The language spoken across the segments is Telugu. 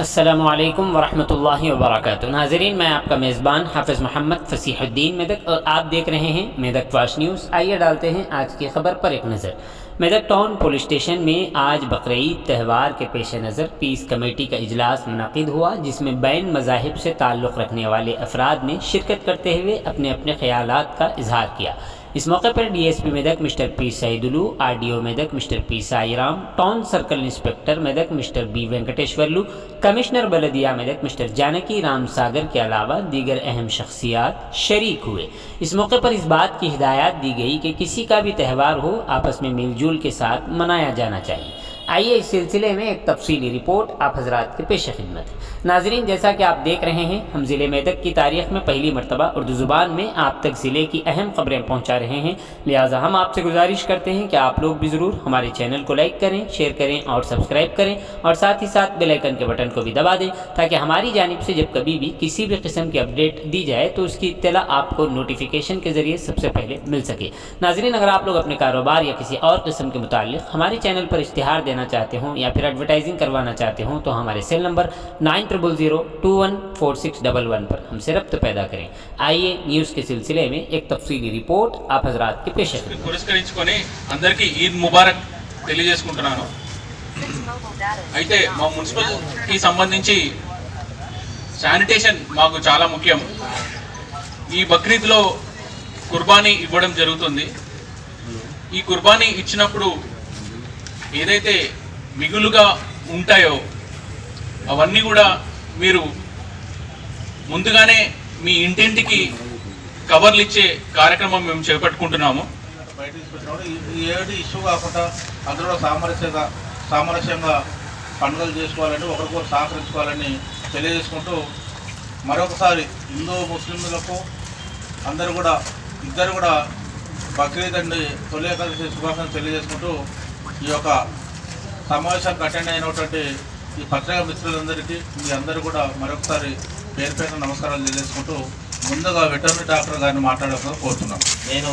अस्सलामुअलैकुम वरहमतुल्लाहि वबरकातुहू। नाज़रीन, मैं आपका मेज़बान हाफ़िज़ मोहम्मद फ़सीहुद्दीन मेदक और आप देख रहे हैं मेदक फास्ट न्यूज़। आइए डालते हैं आज की खबर पर एक नज़र। मेदक टाउन पुलिस स्टेशन में आज बकरीद त्यौहार के पेश नज़र पीस कमेटी का इजलास मुनक़िद हुआ, जिसमें बैन मज़ाहिब से ताल्लुक़ रखने वाले अफराद ने शिरकत करते हुए अपने अपने ख़यालात का इजहार किया। इस मौके पर DSP Medak mister P Saidulu, RDO Medak mister P Sairam, town circle inspector Medak mister B Venkateswarlu, commissioner बलदिया मेदक मिस्टर जानकी राम सागर के अलावा दीगर अहम शख्सियात शरीक हुए। इस मौके पर इस बात की हिदायत दी गई कि किसी का भी त्यौहार हो, आपस में मिलजुल के साथ मनाया जाना चाहिए। आइए इस सिलसिले में एक तफसीली रिपोर्ट आप हजरात के पेश खिदमत। नाजरीन, जैसा कि आप देख रहे हैं, हम ज़िले मेदक की तारीख़ में पहली मरतबा उर्दू ज़ुबान में आप तक ज़िले की अहम ख़बरें पहुँचा रहे हैं। लिहाजा हम आपसे गुजारिश करते हैं कि आप लोग भी ज़रूर हमारे चैनल को लाइक करें, शेयर करें और सब्सक्राइब करें, और साथ ही साथ बेल आइकन के बटन को भी दबा दें, ताकि हमारी जानिब से जब कभी भी किसी भी किस्म की अपडेट दी जाए तो उसकी इत्तला आपको नोटिफिकेशन के ज़रिए सबसे पहले मिल सके। नाजरीन, अगर आप लोग अपने कारोबार या किसी और किस्म के मुताल्लिक़ हमारे चैनल पर इश्तिहार देना चाहते हों या फिर एडवर्टाइजिंग करवाना चाहते हों तो हमारे सेल नंबर 9000214611 पर हमसे रब्त पैदा करें। आइए न्यूज़ के सिलसिले में एक तफसीली रिपोर्ट आप हजरात के पेश పురస్కరించుకొని అందరికీ ఈద్ ముబారక్ తెలియజేసుకుంటున్నాను। అయితే మా మున్సిపల్ కి సంబంధించి శానిటేషన్ మాకు చాలా ముఖ్యం। ఈ బక్రీద్ లో కుర్బానీ ఇవ్వడం జరుగుతుంది। ఈ కుర్బానీ ఇచ్చినప్పుడు ఏదైతే మిగులుగా ఉంటాయో అవన్నీ కూడా మీరు ముందుగానే మీ ఇంటింటికి కవర్లు ఇచ్చే కార్యక్రమం మేము చేపట్టుకుంటున్నాము। బయట తీసుకొచ్చినప్పుడు ఈ ఏడు ఇష్యూ కాకుండా అందరూ సామరస్యంగా పండుగలు చేసుకోవాలని, ఒకరికొకరు సహకరించుకోవాలని తెలియజేసుకుంటూ మరొకసారి హిందూ ముస్లింలకు ఇద్దరు కూడా బక్రీద్ అండ్ తొలి ఏకాదశి శుభాకాంక్షలు తెలియజేసుకుంటూ ఈ యొక్క సమావేశానికి అటెండ్ అయినటువంటి ఈ పత్రికా మిత్రులందరికీ మీ అందరూ కూడా మరొకసారి పేరు పేరున నమస్కారాలు తెలియజేసుకుంటూ ముందుగా వెటర్నరీ డాక్టర్ గారిని మాట్లాడాలని కోరుతున్నాను। నేను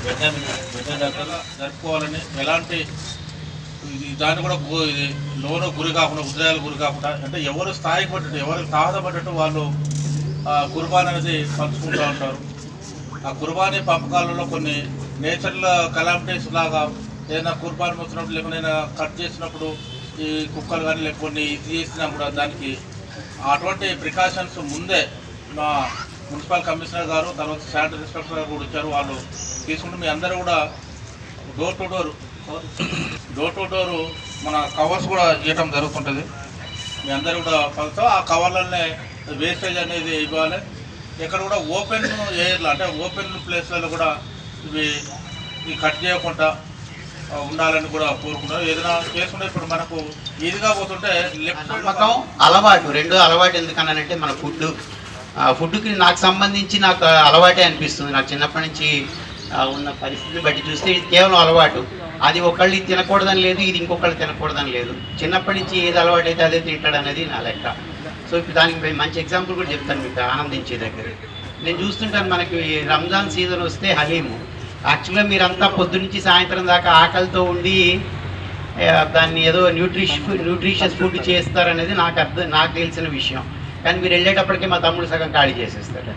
వెటర్నరీ డాక్టర్గా జరుపుకోవాలని, ఎలాంటి దాన్ని కూడా లోను గురి కాకుండా, ఉద్రేకాలు గురి కాకుండా, అంటే ఎవరు స్థాయికి పడ్డట్టు, ఎవరికి తాహతపడ్డట్టు వాళ్ళు కుర్బానీ అనేది పంచుకుంటూ ఉంటారు। ఆ కుర్బానీ పంపకాలలో కొన్ని నేచురల్ కలామిటీస్ లాగా ఏదైనా కుర్బానీ వచ్చినప్పుడు, లేకపోతే కట్ చేసినప్పుడు ఈ కుక్కలు కానీ లేకపోతే ఇది చేసినా కూడా దానికి అటువంటి ప్రికాషన్స్ ముందే మా మున్సిపల్ కమిషనర్ గారు, తర్వాత శానిటరీ ఇన్స్పెక్టర్ గారు కూడా వచ్చారు। వాళ్ళు తీసుకుంటే మీ అందరూ కూడా డోర్ టు డోరు మన కవర్స్ కూడా ఇవ్వటం జరుగుతుంటుంది। మీ అందరూ కూడా పలుతో ఆ కవర్లనే వేస్టేజ్ అనేది ఇవ్వాలి। ఎక్కడ కూడా ఓపెన్ ఎయిర్లో, అంటే ఓపెన్ ప్లేస్లలో కూడా ఇవి కట్ చేయకుండా ఉండాలని కూడా కోరుకుంటారు। ఏదైనా చేసుకుంటే ఇప్పుడు మనకు ఈజీగా పోతుంటే నమ్మకం, అలవాటు, రెండు అలవాటు ఎందుకన్నానంటే మన ఫుడ్కి నాకు సంబంధించి నాకు అలవాటే అనిపిస్తుంది। నాకు చిన్నప్పటి నుంచి ఉన్న పరిస్థితిని బట్టి చూస్తే ఇది కేవలం అలవాటు। అది ఒకళ్ళు తినకూడదని లేదు, ఇది ఇంకొకళ్ళు తినకూడదని లేదు। చిన్నప్పటి నుంచి ఏది అలవాటు అయితే అదే తింటాడు అనేది నా లెక్క। సో ఇప్పుడు దానికి మంచి ఎగ్జాంపుల్ కూడా చెప్తాను మీకు, ఆనందించే దగ్గర నేను చూస్తుంటాను। మనకి రంజాన్ సీజన్ వస్తే హలీము, యాక్చువల్గా మీరంతా పొద్దు నుంచి సాయంత్రం దాకా ఆకలితో ఉండి దాన్ని ఏదో న్యూట్రిషియస్ ఫుడ్ చేస్తారనేది నాకు తెలిసిన విషయం। కానీ మీరు వెళ్ళేటప్పటికే మా తమ్ముడు సగం ఖాళీ చేసేస్తాడు।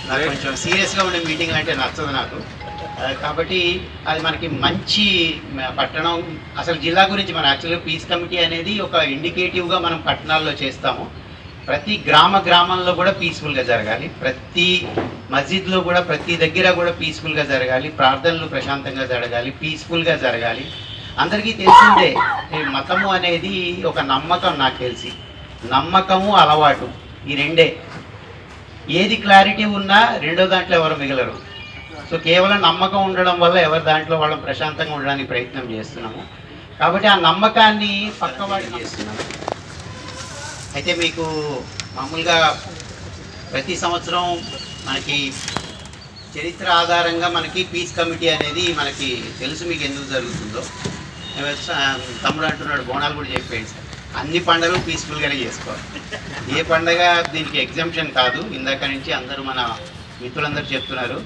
నాకు కొంచెం సీరియస్గా ఉండే మీటింగ్ అంటే నచ్చదు నాకు। కాబట్టి అది మనకి మంచి పట్టణం, అసలు జిల్లా గురించి మన యాక్చువల్గా పీస్ కమిటీ అనేది ఒక ఇండికేటివ్గా మనం పట్టణాల్లో చేస్తాము। ప్రతి గ్రామంలో కూడా పీస్ఫుల్గా జరగాలి, ప్రతి మస్జిద్లో కూడా, ప్రతి దగ్గర కూడా పీస్ఫుల్గా జరగాలి, ప్రార్థనలు ప్రశాంతంగా జరగాలి, పీస్ఫుల్గా జరగాలి। అందరికీ తెలిసిందే మతము అనేది ఒక నమ్మకం, నాకు తెలిసి నమ్మకము అలవాటు ఈ రెండే। ఏది క్లారిటీ ఉన్నా రెండో దాంట్లో ఎవరు మిగలరు। సో కేవలం నమ్మకం ఉండడం వల్ల ఎవరి దాంట్లో వాళ్ళం ప్రశాంతంగా ఉండడానికి ప్రయత్నం చేస్తున్నాము। కాబట్టి ఆ నమ్మకాన్ని పక్కవాడి చేస్తున్నాము। అయితే మీకు మామూలుగా ప్రతి సంవత్సరం మనకి చరిత్ర ఆధారంగా మనకి పీస్ కమిటీ అనేది మనకి తెలుసు, మీకు ఎందుకు జరుగుతుందో। తమ్ముడు అంటున్నాడు, బోనాలు కూడా చెప్పేయండి సార్, అన్ని పండుగలు పీస్ఫుల్గానే చేసుకోవాలి, ఏ పండగ దీనికి ఎగ్జామ్షన్ కాదు। ఇందాక నుంచి అందరూ మన మిత్రులందరూ చెప్తున్నారు।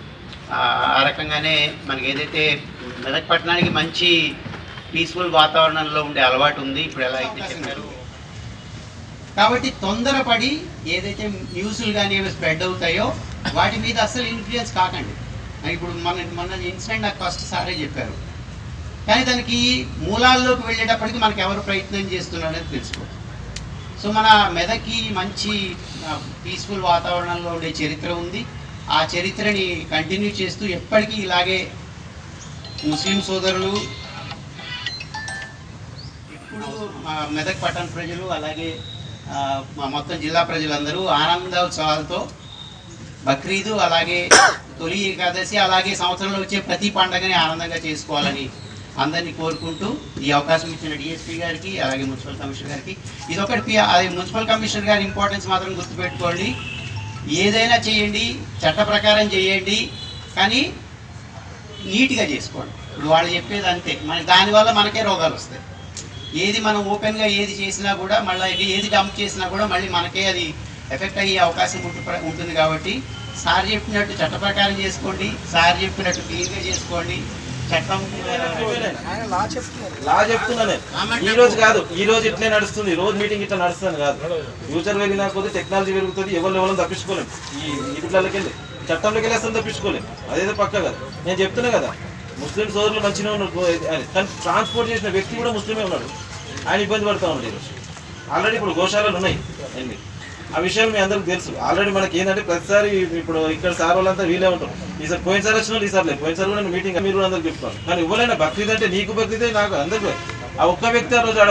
ఆ రకంగానే మనకి ఏదైతే మెదక్ పట్టణానికి మంచి పీస్ఫుల్ వాతావరణంలో ఉండే అలవాటు ఉంది. ఇప్పుడు ఎలా అయితే చెప్పారు కాబట్టి తొందరపడి ఏదైతే న్యూస్లు కానీ ఏవి స్ప్రెడ్ అవుతాయో వాటి మీద అస్సలు ఇన్ఫ్లుయెన్స్ కాకండి. ఇప్పుడు మన ఇన్సిడెంట్ నాకు ఫస్ట్ సారే చెప్పారు, కానీ దానికి మూలాల్లోకి వెళ్ళేటప్పటికి మనకు ఎవరు ప్రయత్నం చేస్తున్నారు అనేది తెలుసుకోవాలి. సో మన మెదక్కి మంచి పీస్ఫుల్ వాతావరణంలో ఉండే చరిత్ర ఉంది. ఆ చరిత్రని కంటిన్యూ చేస్తూ ఎప్పటికీ ఇలాగే ముస్లిం సోదరులు ఇప్పుడు మా మెదక్ పట్టణ ప్రజలు అలాగే మా మొత్తం జిల్లా ప్రజలందరూ ఆనందోత్సవాలతో బక్రీదు అలాగే తొలి ఏకాదశి అలాగే సంవత్సరంలో వచ్చే ప్రతి పండుగని ఆనందంగా చేసుకోవాలని అందరినీ కోరుకుంటూ ఈ అవకాశం ఇచ్చిన డిఎస్పీ గారికి అలాగే మున్సిపల్ కమిషనర్ గారికి ఇదొకటి అది మున్సిపల్ కమిషనర్ గారి ఇంపార్టెన్స్ మాత్రం గుర్తుపెట్టుకోండి. ఏదైనా చేయండి, చట్ట ప్రకారం చేయండి, కానీ నీట్గా చేసుకోండి. ఇప్పుడు వాళ్ళు చెప్పేది అంతే, దానివల్ల మనకే రోగాలు వస్తాయి. ఏది మనం ఓపెన్గా ఏది చేసినా కూడా మళ్ళీ ఏది డంప్ చేసినా కూడా మళ్ళీ మనకే అది ఎఫెక్ట్ అయ్యే అవకాశం ఉంటుంది. కాబట్టి సార్ చెప్పినట్టు చట్ట ప్రకారం చేసుకోండి, సార్ చెప్పినట్టు క్లీన్గా చేసుకోండి. చట్టం లా చెప్తున్నానే ఈ రోజు కాదు, ఈ రోజు ఇట్లే నడుస్తుంది, రోజు మీటింగ్ ఇట్లా నడుస్తుంది కాదు. ఫ్యూచర్ పెరిగినా కొద్ది టెక్నాలజీ పెరుగుతుంది, ఎవరు తప్పించుకోలేము. ఈ వీటిలోకి వెళ్ళి చట్టంలోకి వెళ్ళి అసలు తప్పించుకోలేము, అదేదో పక్క కదా. నేను చెప్తున్నా కదా, ముస్లిం సోదరులు మంచిగా ఉన్నారు అని, కానీ ట్రాన్స్పోర్ట్ చేసిన వ్యక్తి కూడా ముస్లిమే ఉన్నాడు, ఆయన ఇబ్బంది పడుతూ ఉన్నాడు. ఈరోజు ఆల్రెడీ ఇప్పుడు గోశాలలు ఉన్నాయి అన్ని, ఆ విషయాలు మీ అందరికి తెలుసు. ఆల్రెడీ మనకి ఏంటంటే ప్రతిసారి ఇప్పుడు ఇక్కడ సార్ వాళ్ళంతా వీలే ఉంటారు. ఈసారి పోయినసారి వచ్చిన వాళ్ళు ఈసారి లేదు, పోయినసారి కూడా మీటింగ్ మీరు కూడా అందరికి చెప్తాను. కానీ ఇవ్వలేనా బక్రీద్ అంటే నీకు బక్రీదే నాకు అందరికీ, ఆ ఒక్క వ్యక్తి ఆ రోజు ఆడ